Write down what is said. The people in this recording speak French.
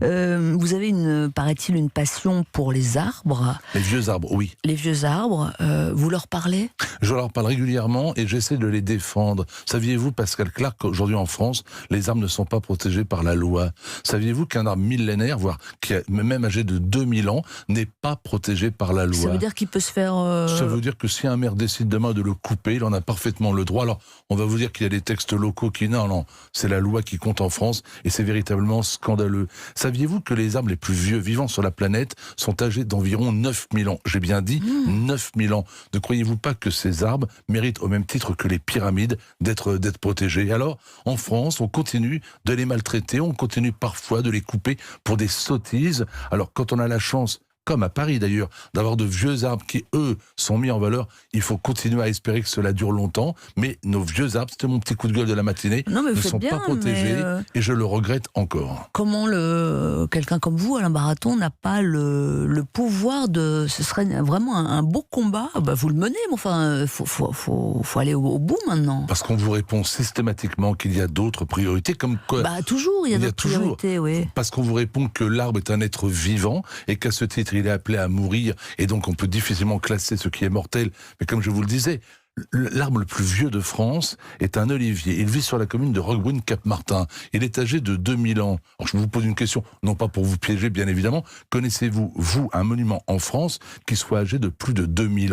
Vous avez, paraît-il, une passion pour les arbres. Les vieux arbres, oui. Les vieux arbres, vous leur parlez ? Je leur parle régulièrement et j'essaie de les défendre. Saviez-vous, Pascal Clark, qu'aujourd'hui en France, les arbres ne sont pas protégés par la loi ? Saviez-vous qu'un arbre millénaire, voire qui est même âgé de 2000 ans, n'est pas protégé par la loi ? Ça veut dire qu'il peut se faire... Ça veut dire que si un maire décide demain de le couper, il en a parfaitement le droit. Alors, on va vous dire qu'il y a des textes locaux qui... Non, c'est la loi qui compte en France et c'est véritablement scandaleux. Saviez-vous que les arbres les plus vieux vivants sur la planète sont âgés d'environ 9000 ans ? J'ai bien dit 9000 ans. Ne croyez-vous pas que ces arbres méritent au même titre que les pyramides d'être protégés ? Alors, en France, on continue de les maltraiter, on continue parfois de les couper pour des sottises. Alors, quand on a la chance, comme à Paris d'ailleurs, d'avoir de vieux arbres qui, eux, sont mis en valeur, il faut continuer à espérer que cela dure longtemps. Mais nos vieux arbres, c'était mon petit coup de gueule de la matinée, ne sont pas protégés et je le regrette encore. Comment quelqu'un comme vous, Alain Baraton, n'a pas le pouvoir de... Ce serait vraiment un beau combat. Vous le menez, mais enfin, faut aller au bout maintenant. Parce qu'on vous répond systématiquement qu'il y a d'autres priorités, comme quoi... Toujours, il y a d'autres priorités, oui. Parce qu'on vous répond que l'arbre est un être vivant et qu'à ce titre, il est appelé à mourir, et donc on peut difficilement classer ce qui est mortel. Mais comme je vous le disais, l'arbre le plus vieux de France est un olivier. Il vit sur la commune de Roquebrune-Cap-Martin. Il est âgé de 2000 ans. Alors je vous pose une question, non pas pour vous piéger bien évidemment. Connaissez-vous, vous, un monument en France qui soit âgé de plus de 2000 ans ?